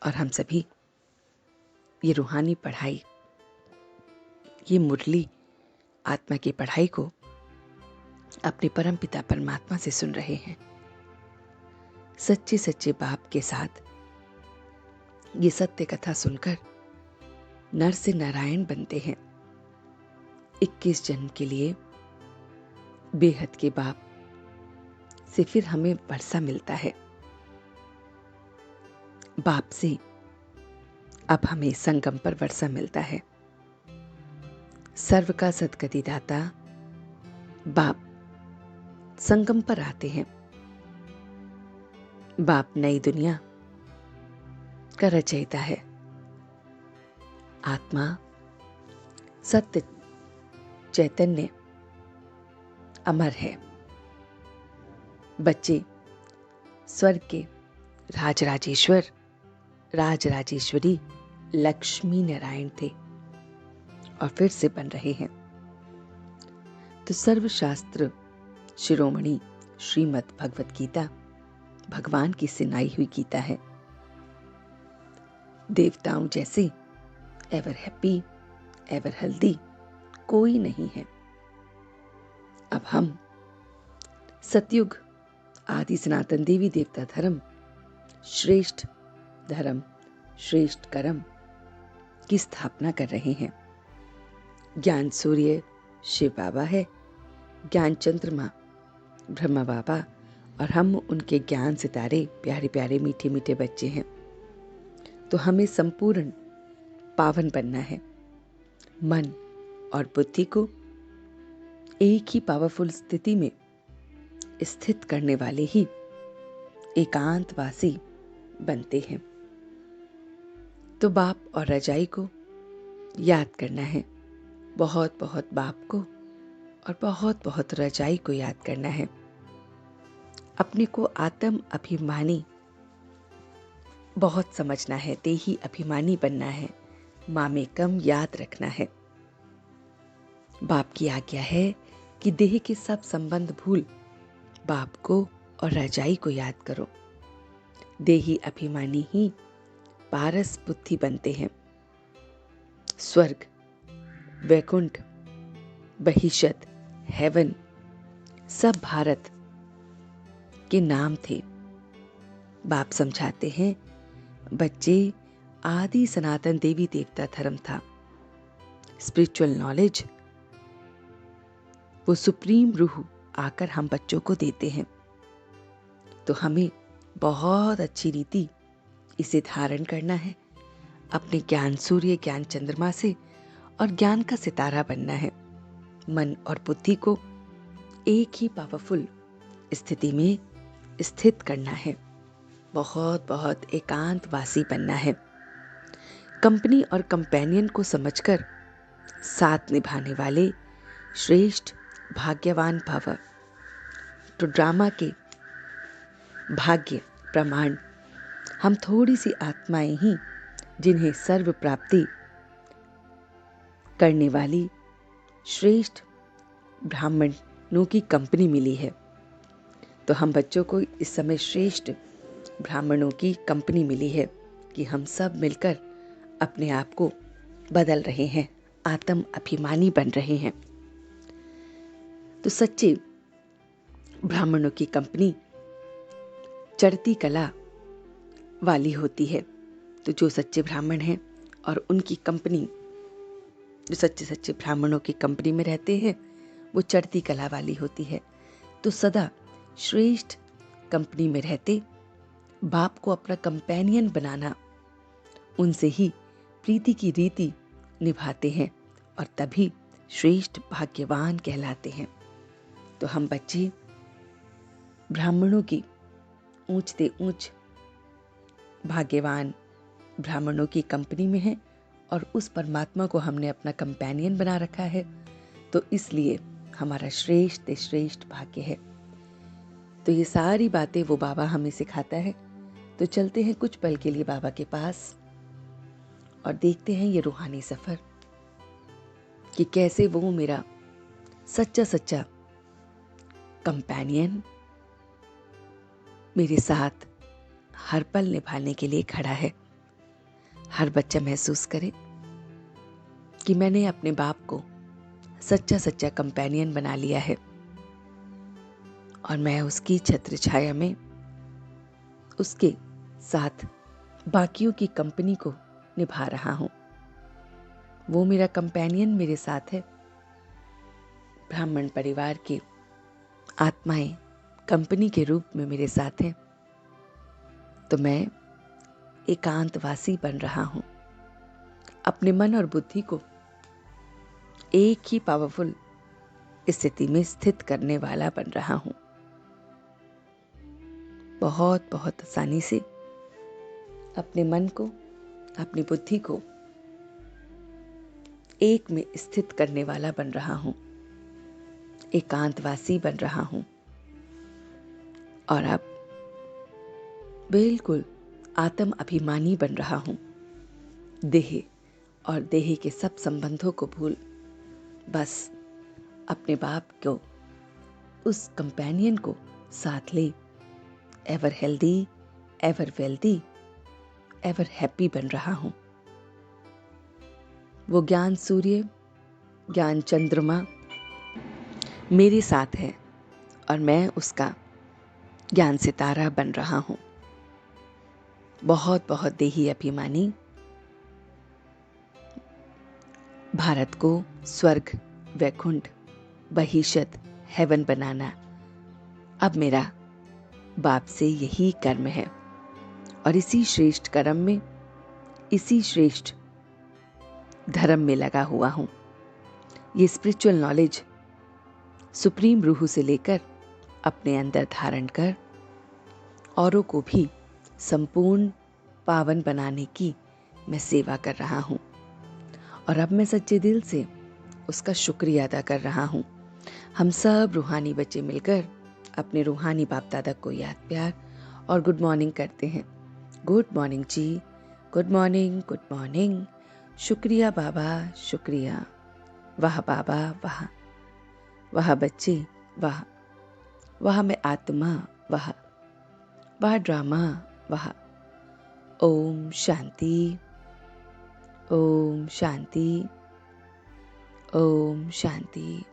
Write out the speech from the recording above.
और हम सभी ये रूहानी पढ़ाई, ये मुरली आत्मा की पढ़ाई को अपने परम पिता परमात्मा से सुन रहे हैं। सच्चे सच्चे बाप के साथ ये सत्य कथा सुनकर नर से नारायण बनते हैं। 21 जन्म के लिए बेहद के बाप से फिर हमें वर्षा मिलता है। बाप से अब हमें संगम पर वर्षा मिलता है। सर्व का सद्गति दाता बाप संगम पर आते हैं। बाप नई दुनिया का रचयिता है। आत्मा सत्य चैतन्य अमर है। बच्चे स्वर्ग के राजराजेश्वर राजराजेश्वरी लक्ष्मी नारायण थे और फिर से बन रहे हैं। तो सर्वशास्त्र शिरोमणि श्रीमद् भगवत गीता भगवान की सुनाई हुई गीता है। देवताओं जैसे एवर हैप्पी एवर हेल्दी कोई नहीं है। अब हम सतयुग आदि सनातन देवी देवता धर्म श्रेष्ठ कर्म की स्थापना कर रहे हैं। ज्ञान सूर्य शिव बाबा है, ज्ञान चंद्रमा ब्रह्मा बाबा, और हम उनके ज्ञान सितारे प्यारे प्यारे मीठे मीठे बच्चे हैं। तो हमें संपूर्ण पावन बनना है। मन और बुद्धि को एक ही पावरफुल स्थिति में स्थित करने वाले ही एकांतवासी बनते हैं। तो बाप और रजाई को याद करना है। बहुत बहुत बाप को और बहुत बहुत रजाई को याद करना है। अपने को आत्म अभिमानी बहुत समझना है, देही अभिमानी बनना है, मामे कम याद रखना है। बाप की आज्ञा है कि देह के सब संबंध भूल बाप को और रजाई को याद करो। देही अभिमानी ही पारस बुद्धि बनते हैं। स्वर्ग, वैकुंठ, बहिषत, हेवन सब भारत के नाम थे। बाप समझाते हैं बच्चे आदि सनातन देवी देवता धर्म था। स्पिरिचुअल नॉलेज वो सुप्रीम रूह आकर हम बच्चों को देते हैं। तो हमें बहुत अच्छी रीति इसे धारण करना है। अपने ज्ञान सूर्य ज्ञान चंद्रमा से और ज्ञान का सितारा बनना है। मन और बुद्धि को एक ही पावरफुल स्थिति में स्थित करना है। बहुत बहुत एकांतवासी बनना है। कंपनी और कंपेनियन को समझकर साथ निभाने वाले श्रेष्ठ भाग्यवान भव। तो ड्रामा के भाग्य प्रमाण हम थोड़ी सी आत्माएं ही जिन्हें सर्व प्राप्ति करने वाली श्रेष्ठ ब्राह्मणों की कंपनी मिली है। तो हम बच्चों को इस समय श्रेष्ठ ब्राह्मणों की कंपनी मिली है कि हम सब मिलकर अपने आप को बदल रहे हैं, आत्म अभिमानी बन रहे हैं। तो सच्चे ब्राह्मणों की कंपनी चढ़ती कला वाली होती है। तो जो सच्चे ब्राह्मण हैं और उनकी कंपनी, जो सच्चे सच्चे ब्राह्मणों की कंपनी में रहते हैं, वो चढ़ती कला वाली होती है। तो सदा श्रेष्ठ कंपनी में रहते बाप को अपना कंपेनियन बनाना, उनसे ही प्रीति की रीति निभाते हैं और तभी श्रेष्ठ भाग्यवान कहलाते हैं। तो हम बच्चे ब्राह्मणों की ऊंचते ऊंच भाग्यवान ब्राह्मणों की कंपनी में हैं और उस परमात्मा को हमने अपना कंपेनियन बना रखा है। तो इसलिए हमारा श्रेष्ठ श्रेष्ठ भाग्य है। तो ये सारी बातें वो बाबा हमें सिखाता है। तो चलते हैं कुछ पल के लिए बाबा के पास और देखते हैं ये रूहानी सफर कि कैसे वो मेरा सच्चा सच्चा कंपेनियन मेरे साथ हर पल निभाने के लिए खड़ा है। हर बच्चा महसूस करे कि मैंने अपने बाप को सच्चा सच्चा कंपेनियन बना लिया है और मैं उसकी छत्र छाया में उसके साथ बाकियों की कंपनी को निभा रहा हूं। वो मेरा कंपेनियन मेरे साथ है। ब्राह्मण परिवार की आत्माएं कंपनी के रूप में मेरे साथ हैं, तो मैं एकांतवासी बन रहा हूं। अपने मन और बुद्धि को एक ही पावरफुल स्थिति में स्थित करने वाला बन रहा हूं। बहुत बहुत आसानी से अपने मन को, अपनी बुद्धि को एक में स्थित करने वाला बन रहा हूं। एकांतवासी बन रहा हूं और अब बिल्कुल आत्म अभिमानी बन रहा हूं। देह और देह के सब संबंधों को भूल बस अपने बाप को, उस कंपेनियन को साथ ले। Ever healthy, ever wealthy, ever happy बन रहा हूं। वो ज्ञान सूर्य, ज्ञान चंद्रमा मेरे साथ है और मैं उसका ज्ञान सितारा बन रहा हूं। बहुत बहुत देही अभिमानी भारत को स्वर्ग, वैकुंठ, बहिशत, हेवन बनाना अब मेरा बाप से यही कर्म है और इसी श्रेष्ठ कर्म में, इसी श्रेष्ठ धर्म में लगा हुआ हूं। ये स्पिरिचुअल नॉलेज सुप्रीम रूह से लेकर अपने अंदर धारण कर औरों को भी संपूर्ण पावन बनाने की मैं सेवा कर रहा हूं और अब मैं सच्चे दिल से उसका शुक्रिया अदा कर रहा हूं। हम सब रूहानी बच्चे मिलकर अपने रूहानी बाप दादा को याद, प्यार और गुड मॉर्निंग करते हैं। गुड मॉर्निंग जी, गुड मॉर्निंग, गुड मॉर्निंग। शुक्रिया बाबा, शुक्रिया। वाह बाबा, वाह। वाह बच्चे, वाह। वाह मैं आत्मा, वाह। वाह ड्रामा, वाह। ओम शांति, ओम शांति, ओम शांति।